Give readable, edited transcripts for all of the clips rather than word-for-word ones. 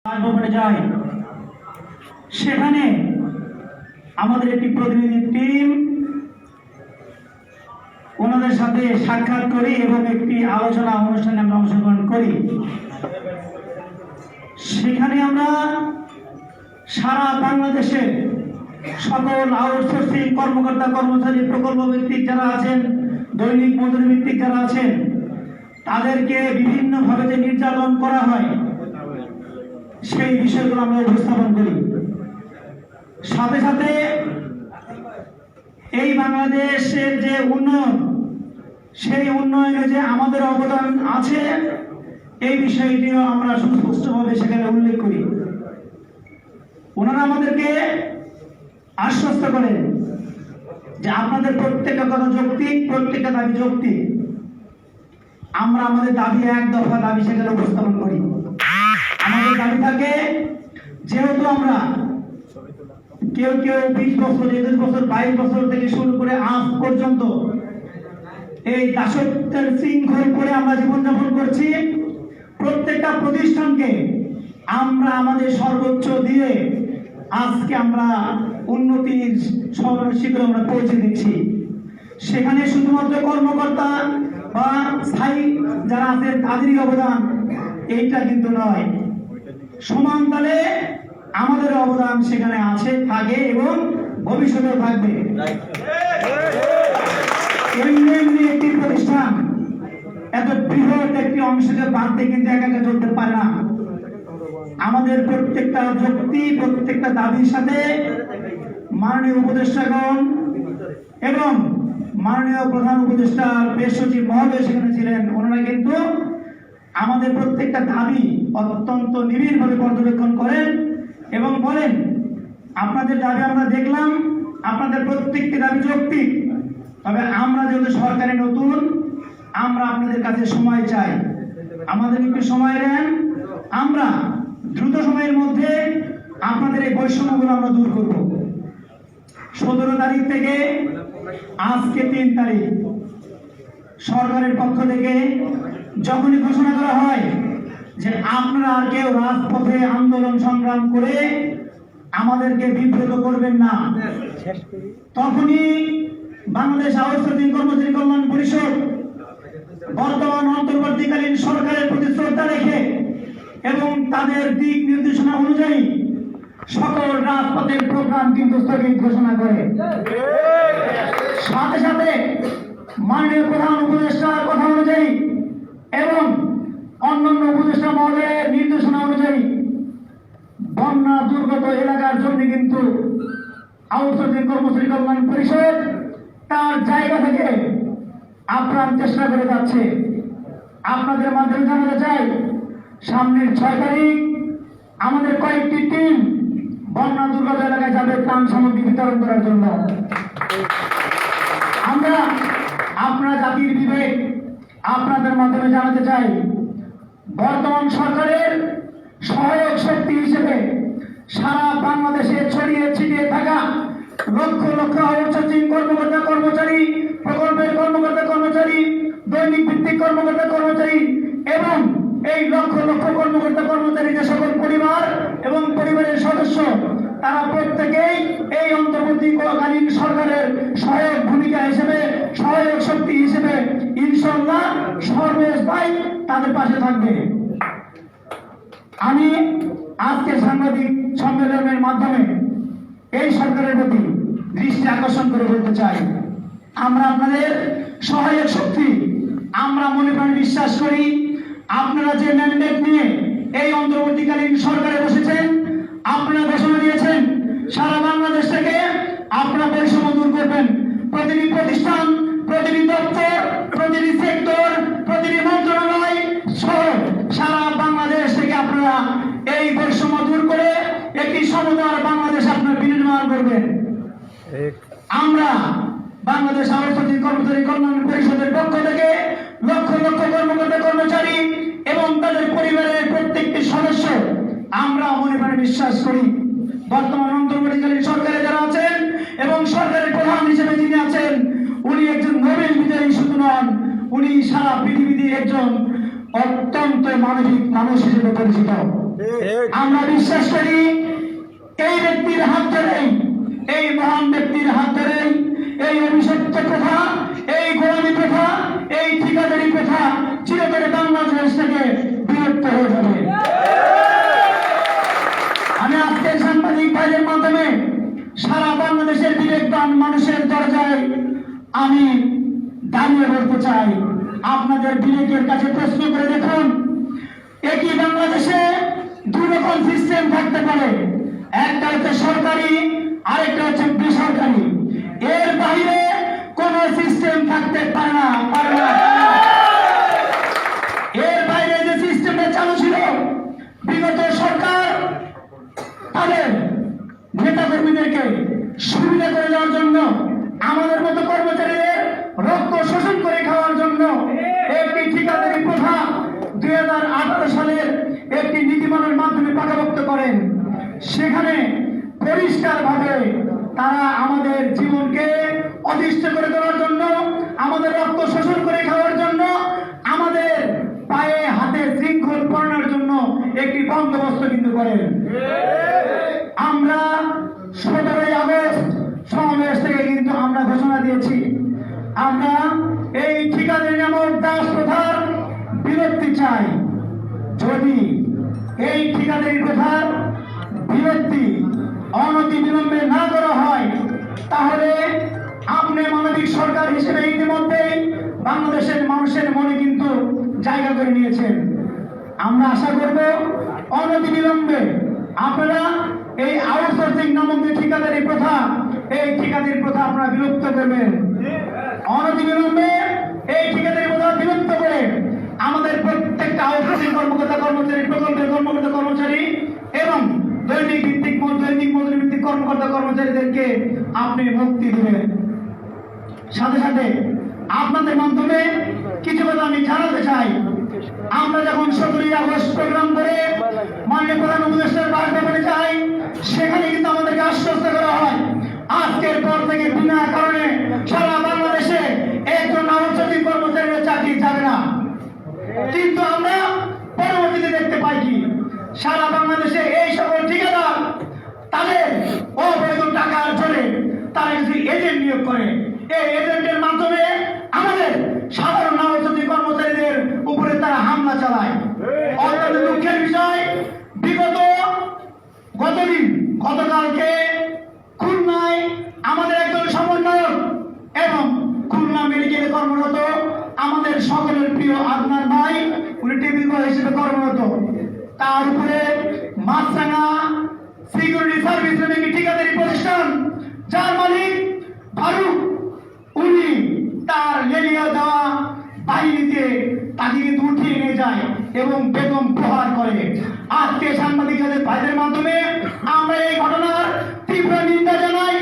রাজভবনে যাই, সেখানে আমাদের একটি প্রতিনিধি টিম ওনাদের সাথে সাক্ষাৎ করি এবং একটি আলোচনা অনুষ্ঠানে আমরা অংশগ্রহণ করি। সেখানে আমরা সারা বাংলাদেশে সকল আউটসোর্সিং কর্মকর্তা কর্মচারী প্রকল্প ভিত্তিক যারা আছেন, দৈনিক মজুরি ভিত্তিক যারা আছেন, তাদেরকে বিভিন্নভাবে যে নির্যাতন করা হয় সেই বিষয়গুলো আমরা উপস্থাপন করি। সাথে সাথে এই বাংলাদেশের যে উন্নয়ন, সেই উন্নয়নে যে আমাদের অবদান আছে এই বিষয়টিও আমরা সুস্পষ্টভাবে সেখানে উল্লেখ করি। ওনারা আমাদেরকে আশ্বস্ত করেন যে আপনাদের প্রত্যেকটা কথা যৌক্তিক, প্রত্যেকটা দাবি যৌক্তিক। আমরা আমাদের দাবি এক দফা দাবি সেখানে উপস্থাপন করি। আমাদের দাবি থাকে, যেহেতু আমরা কেউ 20 বছর, 21 বছর, 22 বছর থেকে শুরু করে আজ পর্যন্ত এই দাসত্বের শৃঙ্খল করে আমরা জীবনযাপন করছি, প্রত্যেকটা প্রতিষ্ঠানকে আমরা আমাদের সর্বোচ্চ দিয়ে আজকে আমরা উন্নতির শিখরে আমরা পৌঁছে দিচ্ছি। সেখানে শুধুমাত্র কর্মকর্তা বা স্থায়ী যারা আছেন তাদেরই অবদান এইটা কিন্তু নয়, সমান তালে আমাদের অবদান সেখানে আছে, থাকে এবং ভবিষ্যতেও থাকবে। এমনি একটি প্রতিষ্ঠান এত বৃহৎ একটি অংশকে বাঁধতে কিন্তু একা একা চলতে পারে না। আমাদের প্রত্যেকটা যুক্তি, প্রত্যেকটা দাবির সাথে মাননীয় উপদেষ্টাগণ এবং মাননীয় প্রধান উপদেষ্টা প্রেস সচিব মহোদয় সেখানে ছিলেন। ওনারা কিন্তু আমাদের প্রত্যেকটা দাবি অত্যন্ত নিবিড়ভাবে পর্যবেক্ষণ করেন এবং বলেন, আপনাদের দাবি আমরা দেখলাম, আপনাদের প্রত্যেকটি দাবি যৌক্তিক, তবে আমরা যেহেতু সরকারে নতুন, আমরা আপনাদের কাছে সময় চাই, আমাদের একটু সময় দেন, আমরা দ্রুত সময়ের মধ্যে আপনাদের এই বৈষম্যগুলো আমরা দূর করব। 17 তারিখ থেকে আজকে 3 তারিখ সরকারের পক্ষ থেকে যখনই ঘোষণা করা হয় যে আপনারা আর কেউ রাজপথে আন্দোলন সংগ্রাম করে আমাদেরকে বিব্রত করবেন না, তখনই বাংলাদেশ আউটসোর্সিং কর্মচারী কল্যাণ পরিষদ বর্তমান অন্তর্বর্তীকালীন সরকারের প্রতি শ্রদ্ধা রেখে এবং তাদের দিক নির্দেশনা অনুযায়ী সকল রাজপথের প্রোগ্রাম কিন্তু স্থগিত ঘোষণা করে। সাথে সাথে মাননীয় প্রধান উপদেষ্টার কথা অনুযায়ী এবং অন্যান্য উপদেষ্টা মহোদয়ের নির্দেশনা অনুযায়ী বন্যা দুর্গত এলাকার জন্য কিন্তু আউটসোর্সিং কর্মচারী কল্যাণ পরিষদ তার জায়গা থেকে আপ্রাণ চেষ্টা করে যাচ্ছে। আপনাদের মাধ্যমে জানাতে চাই, সামনের 6 তারিখ আমাদের কয়েকটি টিম বন্যা দুর্গত এলাকায় যাবে ত্রাণ সামগ্রী বিতরণ করার জন্য। আমরা আপনারা জাতির বিবেক আপনাদের মাধ্যমে জানাতে চাই, বর্তমান সরকারের সহায়ক শক্তি হিসেবে সারা বাংলাদেশে ছড়িয়ে ছিটিয়ে থাকা লক্ষ লক্ষ আউটসোর্সিং কর্মকর্তা কর্মচারী, প্রকল্পের কর্মকর্তা কর্মচারী, দৈনিক ভিত্তিক কর্মকর্তা কর্মচারী এবং এই লক্ষ লক্ষ কর্মকর্তা কর্মচারী যে সকল পরিবার এবং পরিবারের সদস্য, তারা প্রত্যেকেই এই অন্তর্বর্তীকালীন সরকারের সহায়ক ভূমিকা হিসেবে, সহায়ক শক্তি হিসেবে ইনশাআল্লাহ সর্বদাই তাদের পাশে থাকবে। আমি আজকে সাংবাদিক সম্মেলনের মাধ্যমে এই সরকারের প্রতি দৃষ্টি আকর্ষণ করে বলতে চাই, আমরা আপনাদের সহায়ক শক্তি। আমরা মনে প্রাণে বিশ্বাস করি, আপনারা যে ম্যান্ডেট নিয়ে এই অন্তর্বর্তীকালীন সরকারে বসেছেন, আপনারা ঘোষণা দিয়েছেন সারা বাংলাদেশ থেকে আপনারা বৈষম্য দূর করবেন। প্রতিটি প্রতিষ্ঠান, প্রতিটি দপ্তর, প্রতিটি সেক্টর, প্রতিটি মন্ত্রণালয় সহ সারা বাংলাদেশ থেকে আপনারা এই বৈষম্য দূর করে একটি সমতার বাংলাদেশ আপনারা বিনির্মাণ করবেন। আমরা বাংলাদেশ আউটসোর্সিং কর্মচারী কল্যাণ পরিষদের পক্ষ থেকে লক্ষ লক্ষ কর্মকর্তা কর্মচারী এবং তাদের পরিবারের প্রত্যেকটি সদস্য আমরা মনে প্রাণে বিশ্বাস করি, বর্তমান অন্তর্বর্তীকালীন সরকারে যারা আছেন এবং সরকারের প্রধান হিসেবে যিনি আছেন, উনি একজন নোবেল বিজয়ী শুধু নন, উনি সারা পৃথিবীতে একজন অত্যন্ত মানবিক মানুষ হিসেবে পরিচিত। আমরা বিশ্বাস করি এই ব্যক্তির হাত ধরেই, এই মহান ব্যক্তির হাত ধরেই এই অভিষিক্ত প্রথা, এই গোলামী প্রথা, এই ঠিকাদারি প্রথা চিরতরে বাংলাদেশ থেকে বিলুপ্ত হয়ে যাবে। আমি আজকে সাংবাদিক ভাইদের মাধ্যমে সারা বাংলাদেশের বিবেকবান মানুষের দরজায় আমি দাঁড়িয়ে বলতে চাই, আপনাদের বিবেকের কাছে প্রশ্ন করে দেখুন, একই বাংলাদেশে দুই রকম সিস্টেম থাকতে পারে, একটা হচ্ছে সরকারি, আরেকটা হচ্ছে বেসরকারি। এর বাইরে কোন সিস্টেম থাকতে পারে না। এর বাইরে যে সিস্টেমটা চালু ছিল, বিগত সরকার তাদের নেতা কর্মীদেরকে সুবিধা করে দেওয়ার জন্য, আমাদের মতো কর্মচারীদের রক্ত শোষণ করে খাওয়ার জন্য একটি ঠিকাদারি প্রথা 2018 সালের একটি নীতিমালার মাধ্যমে পাকাপোক্ত করেন। সেখানে পরিষ্কারভাবে তারা আমাদের জীবনকে অতিষ্ঠ করে দেওয়ার জন্য, আমাদের রক্ত শোষণ করে খাওয়ার জন্য, আমাদের পায়ে হাতে শৃঙ্খল পরানোর জন্য একটি বন্দোবস্ত কিন্তু করেন। আমরা 17ই আগস্ট সমাবেশ থেকে কিন্তু আমরা ঘোষণা দিয়েছি, আমরা এই ঠিকাদারি নামক দাস প্রথার বিলুপ্তি চাই। যদি এই ঠিকাদারি প্রথার বিলুপ্তি অনতি বিলম্বে না করা হয়, তাহলে আপনি মানবিক সরকার হিসেবে ইতিমধ্যেই বাংলাদেশের মানুষের মনে কিন্তু জায়গা করে নিয়েছেন। আমরা আশা করব অনতি বিলম্বে আপনারা এই আউটসোর্সিং নামক যে ঠিকাদারি প্রথা, এই ঠিকাদারি প্রথা আপনারা বিলুপ্ত করবেন। অনতি বিলম্বে এই ঠিকাদারি প্রথা বিলুপ্ত করে আমাদের প্রত্যেকটা আউটসোর্সিং কর্মকর্তা কর্মচারী, প্রকল্পের কর্মকর্তা কর্মচারী এবং দৈনিক মজুরি ভিত্তিক কর্মকর্তা কর্মচারীদেরকে আপনি মুক্তি দিবেন। সাথে সাথে আপনাদের মাধ্যমে কিছু কথা আমি জানাতে চাই। আমরা যখন 17ই আগস্ট প্রোগ্রাম করে মাননীয় প্রধান উপদেষ্টার বাসভবনে যাই, সেখানে কিন্তু আমাদেরকে আশ্বস্ত করা হয় আজকের পর থেকে বিনা কারণে সারা বাংলাদেশে একজন আউটসোর্সিং কর্মচারীর চাকরি যাবে না। কিন্তু আমরা পরবর্তীতে দেখতে পাই কি, সারা বাংলাদেশে এই সকল ঠিকাদার তাদের অবৈধ টাকার জোরে তারা কিছু এজেন্ট নিয়োগ করে। এই এজেন্টের মাধ্যমে আমাদের সাধারণ আউটসোর্সিং কর্মচারীদের উপরে তারা হামলা চালায়। অত্যন্ত দুঃখের বিষয়, গতকালকে খুলনায় আমাদের একজন সমন্বয়ক এবং খুলনা মেডিকেলে কর্মরত আমাদের সকলের প্রিয় আদনান ভাই, উনি টেবিল বয় হিসেবে কর্মরত, তার উপরে মাছরাঙা সিকিউরিটি সার্ভিস নামে একটি ঠিকাদারি প্রতিষ্ঠান, যার মালিক ফারুক, উনি তার লেলিয়া দেওয়া বাহিনীতে তাকে কিন্তু উঠিয়ে নিয়ে যায় এবং বেতন প্রহার করে। আজকে সাংবাদিকদের ভাইদের মাধ্যমে আমরা এই ঘটনার তীব্র নিন্দা জানাই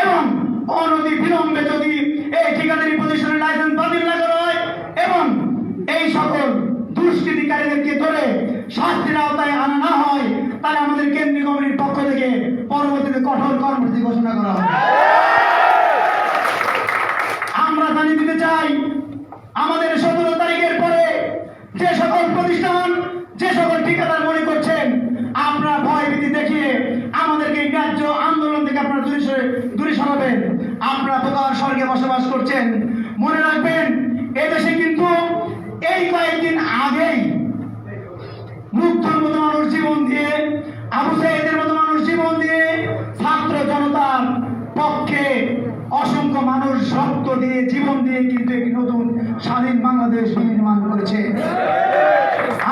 এবং অনতি বিলম্বে যদি এই ঠিকাদারি প্রতিষ্ঠানের লাইসেন্স বাতিল না করা হয় এবং এই সকল দুষ্কৃতিকারীদেরকে ধরে শাস্তির আওতায় আনা না হয়, তাহলে আমাদের কেন্দ্রীয় কমিটির পক্ষ থেকে পরবর্তীতে কঠোর কর্মসূচি ঘোষণা করা হবে। আমরা জানিয়ে দিতে চাই, আমাদের 17 তারিখের পরে যে সকল প্রতিষ্ঠান, যে সকল ঠিকাদার মনে করছেন আপনারা ভয়ভীতি দেখিয়ে আমাদেরকে ন্যায্য আন্দোলন থেকে আপনারা দূরে সরাবেন, আপনারা বোকার স্বর্গে বসবাস করছেন। মনে রাখবেন, এদেশে কিন্তু এই কয়েকদিন আগেই মুগ্ধর মতো মানুষ জীবন দিয়ে, আবু সাইদের মতো মানুষ জীবন দিয়ে, ছাত্র জনতার পক্ষে অসংখ্য মানুষ রক্ত দিয়ে, জীবন দিয়ে কিন্তু একটি নতুন স্বাধীন বাংলাদেশ নির্মাণ করেছে।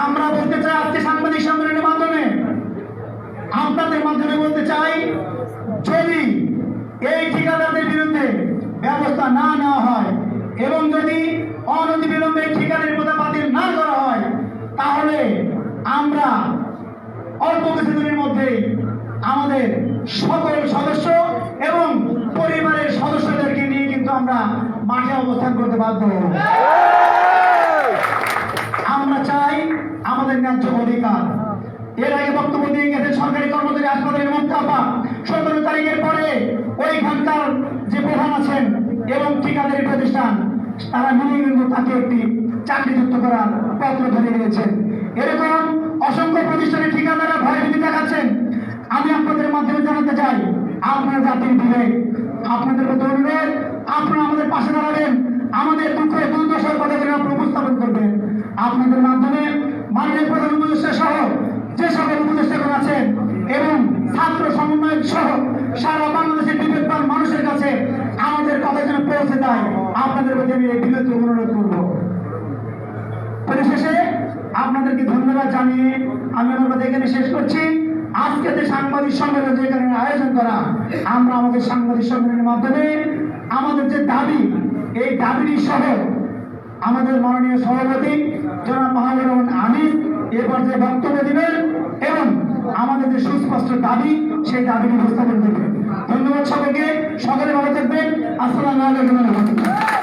আমরা বলতে চাই আজকে সাংবাদিক সম্মেলনের মাধ্যমে, আপনাদের মাধ্যমে বলতে চাই, যদি এই ঠিকাদারদের বিরুদ্ধে ব্যবস্থা না নেওয়া হয় এবং যদি অনতি বিলম্বে ঠিকাদারি প্রথা বাতিল না করা হয়, তাহলে আমরা অল্প কিছুদিনের মধ্যেই আমাদের সকল সদস্য এবং পরিবারের সদস্যদেরকে নিয়ে কিন্তু আমরা মাঠে অবস্থান করতে বাধ্য হব। আমরা চাই আমাদের ন্যায্য অধিকার। এর আগে বক্তব্য দিয়ে গেছে সরকারি কর্মচারী হাসপাতালের মুক্তাপা, 17 তারিখের পরে ওইখানকার যে প্রধান আছেন এবং ঠিকাদারি প্রতিষ্ঠান, তারা মিলে কিন্তু তাকে একটি চাকরিযুক্ত করার পত্র ধরে নিয়েছেন। এরকম অসংখ্য প্রতিষ্ঠানের ঠিকাদার আমি আপনাদের মাধ্যমে জানাতে চাই, আপনার জাতির বিবেক, আপনাদের প্রতি অনুরোধ, আপনারা আমাদের পাশে দাঁড়াবেন, আমাদের দুঃখ দুর্দশার কথাগুলো আপনারা উপস্থাপন করবেন। আপনাদের মাধ্যমে মাননীয় প্রধান উপদেষ্টা সহ যে সকল উপদেষ্টাগণ আছেন এবং ছাত্র সমন্বয়ক সহ সারা বাংলাদেশের বিবেকবান মানুষের কাছে আমাদের কথা যেন পৌঁছে দেয়, আপনাদের প্রতি আমি এই বিনীত অনুরোধ করব। পরিশেষে আপনাদেরকে ধন্যবাদ জানিয়ে আমি আমার কথা এখানে শেষ করছি। আজকে যে সাংবাদিক সম্মেলন যেখানে আয়োজন করা, আমরা আমাদের সাংবাদিক সম্মেলনের মাধ্যমে আমাদের যে দাবি, এই দাবিটি সহ আমাদের মাননীয় সভাপতি জনাব মাহবুবুর রহমান আমিন এ পর্যায়ে বক্তব্য দিবেন এবং আমাদের যে সুস্পষ্ট দাবি, সেই দাবিটি উপস্থাপন করবেন। ধন্যবাদ সকলকে, সকলে ভালো থাকবেন। আসসালামু আলাইকুম।